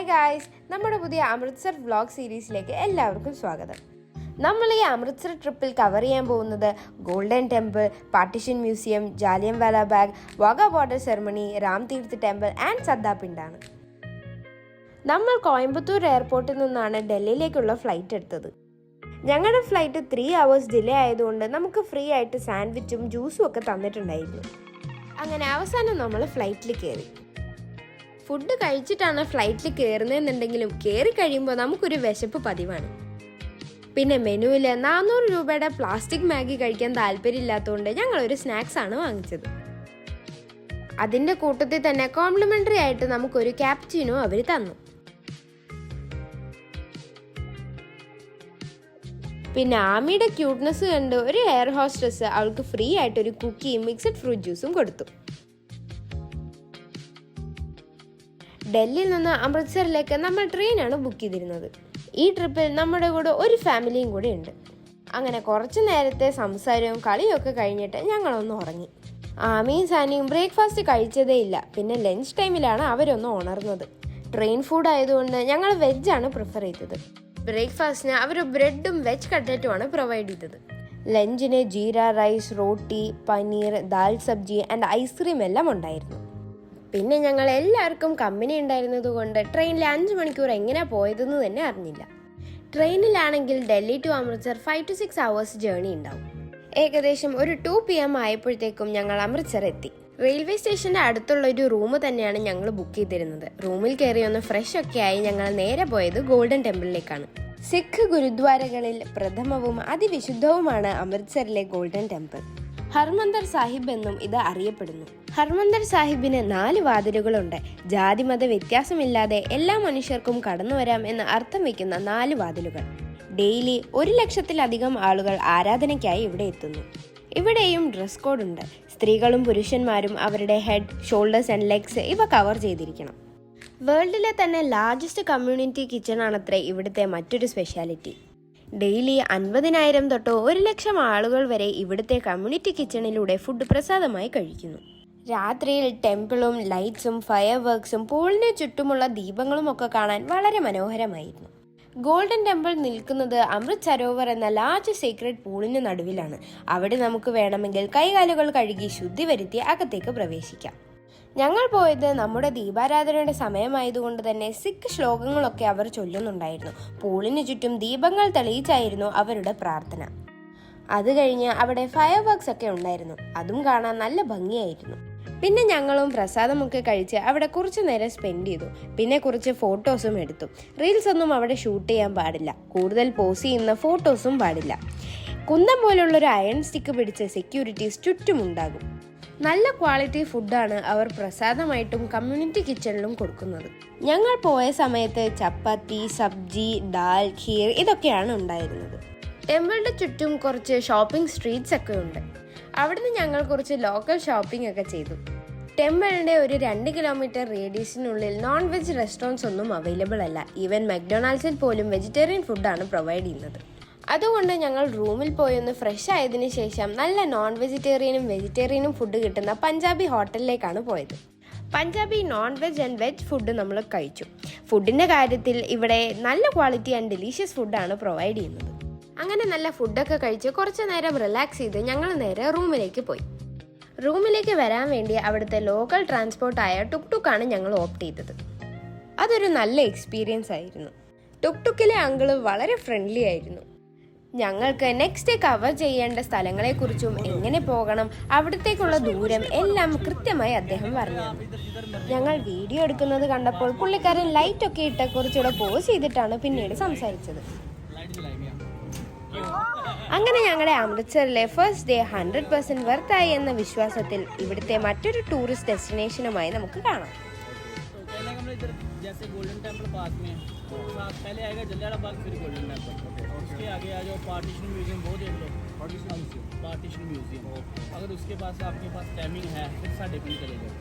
Hi guys, നമ്മുടെ പുതിയ Amritsar vlog സീരീസിലേക്ക് എല്ലാവർക്കും സ്വാഗതം. നമ്മൾ ഈ അമൃത്സർ ട്രിപ്പിൽ കവർ ചെയ്യാൻ പോകുന്നത് golden temple, partition museum, Jallianwala bag, Wagah border ceremony, Ram തീർത്ത് ടെമ്പിൾ ആൻഡ് സദ്ദാപിണ്ടാണ്. നമ്മൾ കോയമ്പത്തൂർ എയർപോർട്ടിൽ നിന്നാണ് ഡൽഹിയിലേക്കുള്ള ഫ്ലൈറ്റ് എടുത്തത്. ഞങ്ങളുടെ ഫ്ലൈറ്റ് 3 hours ഡിലേ ആയതുകൊണ്ട് നമുക്ക് ഫ്രീ ആയിട്ട് സാൻഡ്വിച്ചും ജ്യൂസും ഒക്കെ തന്നിട്ടുണ്ടായിരുന്നു. അങ്ങനെ അവസാനം നമ്മൾ ഫ്ലൈറ്റിൽ കയറി. ഫുഡ് കഴിച്ചിട്ടാണ് ഫ്ലൈറ്റിൽ കയറുന്നതെന്നുണ്ടെങ്കിലും കയറി കഴിയുമ്പോൾ നമുക്കൊരു വിശപ്പ് പതിവാണ്. പിന്നെ മെനുവിൽ 400 രൂപയുടെ പ്ലാസ്റ്റിക് മാഗി കഴിക്കാൻ താല്പര്യമില്ലാത്തതുകൊണ്ട് ഞങ്ങളൊരു സ്നാക്സ് ആണ് വാങ്ങിച്ചത്. അതിൻ്റെ കൂട്ടത്തിൽ തന്നെ കോംപ്ലിമെൻ്ററി ആയിട്ട് നമുക്കൊരു ക്യാപ്ചീനോ അവർ തന്നു. പിന്നെ ആമിയുടെ ക്യൂട്ട്നെസ് കണ്ട് ഒരു എയർ ഹോസ്റ്റസ് അവൾക്ക് ഫ്രീ ആയിട്ടൊരു കുക്കിയും മിക്സഡ് ഫ്രൂട്ട് ജ്യൂസും കൊടുത്തു. ഡൽഹിയിൽ നിന്ന് അമൃത്സറിലേക്ക് നമ്മൾ ട്രെയിനാണ് ബുക്ക് ചെയ്തിരുന്നത്. ഈ ട്രിപ്പിൽ നമ്മുടെ കൂടെ ഒരു ഫാമിലിയും കൂടെ ഉണ്ട്. അങ്ങനെ കുറച്ച് നേരത്തെ സംസാരവും കളിയും ഒക്കെ കഴിഞ്ഞിട്ട് ഞങ്ങളൊന്ന് ഉറങ്ങി. ആമിയും സാനിയും ബ്രേക്ക്ഫാസ്റ്റ് കഴിച്ചതേ ഇല്ല. പിന്നെ ലഞ്ച് ടൈമിലാണ് അവരൊന്ന് ഉണർന്നത്. ട്രെയിൻ ഫുഡ് ആയതുകൊണ്ട് ഞങ്ങൾ വെജാണ് പ്രിഫർ ചെയ്തത്. ബ്രേക്ക്ഫാസ്റ്റിന് അവർ ബ്രെഡും വെജ് കട്ട്ലറ്റുമാണ് പ്രൊവൈഡ് ചെയ്തത്. ലഞ്ചിന് jeera rice, roti, paneer, dal sabzi and ice cream എല്ലാം ഉണ്ടായിരുന്നു. പിന്നെ ഞങ്ങൾ എല്ലാവർക്കും കമ്പനി ഉണ്ടായിരുന്നത് കൊണ്ട് ട്രെയിനിൽ 5 മണിക്കൂർ എങ്ങനെയാണ് പോയതെന്ന് തന്നെ അറിഞ്ഞില്ല. ട്രെയിനിലാണെങ്കിൽ Delhi to Amritsar 5 to 6 hours journey ഉണ്ടാവും. ഏകദേശം ഒരു 2 PM ആയപ്പോഴത്തേക്കും ഞങ്ങൾ അമൃത്സർ എത്തി. റെയിൽവേ സ്റ്റേഷൻ്റെ അടുത്തുള്ള ഒരു റൂം തന്നെയാണ് ഞങ്ങൾ ബുക്ക് ചെയ്തിരുന്നത്. റൂമിൽ കയറി ഒന്ന് ഫ്രഷ് ഒക്കെ ആയി ഞങ്ങൾ നേരെ പോയത് ഗോൾഡൻ ടെമ്പിളിലേക്കാണ്. സിഖ് ഗുരുദ്വാരകളിൽ പ്രഥമവും അതിവിശുദ്ധവുമാണ് അമൃത്സറിലെ ഗോൾഡൻ ടെമ്പിൾ. ഹർമന്ദർ സാഹിബ് എന്നും ഇത് അറിയപ്പെടുന്നു. ഹർമന്ദർ സാഹിബിന് 4 വാതിലുകളുണ്ട്. ജാതിമത വ്യത്യാസമില്ലാതെ എല്ലാ മനുഷ്യർക്കും കടന്നു വരാം എന്ന് അർത്ഥം വയ്ക്കുന്ന 4 വാതിലുകൾ. ഡെയിലി 100,000-ലധികം ആളുകൾ ആരാധനയ്ക്കായി ഇവിടെ എത്തുന്നു. ഇവിടെയും ഡ്രസ് കോഡ് ഉണ്ട്. സ്ത്രീകളും പുരുഷന്മാരും അവരുടെ ഹെഡ്, ഷോൾഡേഴ്സ് ആൻഡ് ലെഗ്സ് ഇവ കവർ ചെയ്തിരിക്കണം. വേൾഡിലെ തന്നെ ലാർജസ്റ്റ് കമ്മ്യൂണിറ്റി കിച്ചൺ ആണത്രേ ഇവിടുത്തെ മറ്റൊരു സ്പെഷ്യാലിറ്റി. ഡെയിലി 50,000 തൊട്ട് 100,000 ആളുകൾ വരെ ഇവിടുത്തെ കമ്മ്യൂണിറ്റി കിച്ചണിലൂടെ ഫുഡ് പ്രസാദമായി കഴിക്കുന്നു. രാത്രിയിൽ ടെമ്പിളും ലൈറ്റ്സും ഫയർ വർക്ക്സും പൂളിന് ചുറ്റുമുള്ള ദീപങ്ങളും ഒക്കെ കാണാൻ വളരെ മനോഹരമായിരുന്നു. ഗോൾഡൻ ടെമ്പിൾ നിൽക്കുന്നത് അമൃത് സരോവർ എന്ന ലാർജ് സീക്രട്ട് പൂളിന് നടുവിലാണ്. അവിടെ നമുക്ക് വേണമെങ്കിൽ കൈകാലുകൾ കഴുകി ശുദ്ധി വരുത്തി അകത്തേക്ക് പ്രവേശിക്കാം. ഞങ്ങൾ പോയത് നമ്മുടെ ദീപാരാധനയുടെ സമയമായതുകൊണ്ട് തന്നെ സിഖ് ശ്ലോകങ്ങളൊക്കെ അവർ ചൊല്ലുന്നുണ്ടായിരുന്നു. പൂളിന് ചുറ്റും ദീപങ്ങൾ തെളിയിച്ചായിരുന്നു അവരുടെ പ്രാർത്ഥന. അത് കഴിഞ്ഞ് അവിടെ ഫയർ വർക്ക്സ് ഒക്കെ ഉണ്ടായിരുന്നു. അതും കാണാൻ നല്ല ഭംഗിയായിരുന്നു. പിന്നെ ഞങ്ങളും പ്രസാദമൊക്കെ കഴിച്ച് അവിടെ കുറച്ച് നേരം സ്പെൻഡ് ചെയ്തു. പിന്നെ കുറച്ച് ഫോട്ടോസും എടുത്തു. റീൽസ് ഒന്നും അവിടെ ഷൂട്ട് ചെയ്യാൻ പാടില്ല. കൂടുതൽ പോസ് ചെയ്യുന്ന ഫോട്ടോസും പാടില്ല. കുന്തം പോലുള്ളൊരു അയൺ സ്റ്റിക്ക് പിടിച്ച സെക്യൂരിറ്റീസ് ചുറ്റുമുണ്ടാകും. നല്ല ക്വാളിറ്റി ഫുഡാണ് അവർ പ്രസാദമായിട്ടും കമ്മ്യൂണിറ്റി കിച്ചണിലും കൊടുക്കുന്നത്. ഞങ്ങൾ പോയ സമയത്ത് ചപ്പാത്തി, സബ്ജി, ദാൽ, ഖീർ ഇതൊക്കെയാണ് ഉണ്ടായിരുന്നത്. ടെമ്പിളിന്റെ ചുറ്റും കുറച്ച് ഷോപ്പിംഗ് സ്ട്രീറ്റ്സ് ഒക്കെ ഉണ്ട്. അവിടുന്ന് ഞങ്ങൾ കുറച്ച് ലോക്കൽ ഷോപ്പിംഗ് ഒക്കെ ചെയ്തു. ടെമ്പിളിന്റെ ഒരു 2 kilometer റേഡിയസിനുള്ളിൽ നോൺ വെജ് റെസ്റ്റോറൻറ്റ്സ് ഒന്നും അവൈലബിൾ അല്ല. ഈവൻ മക്ഡൊണാൾഡ്സിൽ പോലും വെജിറ്റേറിയൻ ഫുഡാണ് പ്രൊവൈഡ് ചെയ്യുന്നത്. അതുകൊണ്ട് ഞങ്ങൾ റൂമിൽ പോയി ഒന്ന് ഫ്രഷ് ആയതിനു ശേഷം നല്ല നോൺ വെജിറ്റേറിയനും വെജിറ്റേറിയനും ഫുഡ് കിട്ടുന്ന പഞ്ചാബി ഹോട്ടലിലേക്കാണ് പോയത്. Punjabi non veg and veg food നമ്മൾ കഴിച്ചു. ഫുഡിൻ്റെ കാര്യത്തിൽ ഇവിടെ നല്ല ക്വാളിറ്റി ആൻഡ് ഡെലീഷ്യസ് ഫുഡാണ് പ്രൊവൈഡ് ചെയ്യുന്നത്. അങ്ങനെ നല്ല ഫുഡൊക്കെ കഴിച്ച് കുറച്ച് നേരം റിലാക്സ് ചെയ്ത് ഞങ്ങൾ നേരെ റൂമിലേക്ക് പോയി. റൂമിലേക്ക് വരാൻ വേണ്ടി അവിടുത്തെ ലോക്കൽ ട്രാൻസ്പോർട്ടായ ടുക്ടുക്കാണ് ഞങ്ങൾ ഓപ്റ്റ് ചെയ്തത്. അതൊരു നല്ല എക്സ്പീരിയൻസ് ആയിരുന്നു. ടുക്ടുക്കിലെ അങ്കിള് വളരെ ഫ്രണ്ട്ലി ആയിരുന്നു. ഞങ്ങൾക്ക് നെക്സ്റ്റ് ഡേ കവർ ചെയ്യേണ്ട സ്ഥലങ്ങളെക്കുറിച്ചും എങ്ങനെ പോകണം, അവിടത്തേക്കുള്ള ദൂരം എല്ലാം കൃത്യമായി അദ്ദേഹം പറഞ്ഞു. ഞങ്ങൾ വീഡിയോ എടുക്കുന്നത് കണ്ടപ്പോൾ പുള്ളിക്കാരൻ ലൈറ്റ് ഒക്കെ ഇട്ട് കുറച്ചുകൂടെ പോസ് ചെയ്തിട്ടാണ് പിന്നീട് സംസാരിച്ചത്. അങ്ങനെ ഞങ്ങളുടെ അമൃത്സറിലെ ഫസ്റ്റ് ഡേ 100% വർത്തായി എന്ന വിശ്വാസത്തിൽ ഇവിടുത്തെ മറ്റൊരു ടൂറിസ്റ്റ് ഡെസ്റ്റിനേഷനുമായി നമുക്ക് കാണാം. जैसे गोल्डन टेम्पल पास में है, पहले आएगा जलियांवाला बाग, फिर गोल्डन टेम्पल, उसके आगे आ जाओ पार्टीशन म्यूजियम, वो देख लो पार्टीशन म्यूजियम। अगर उसके पास आपके पास टाइमिंग है फिर 3:30 चले जाओ।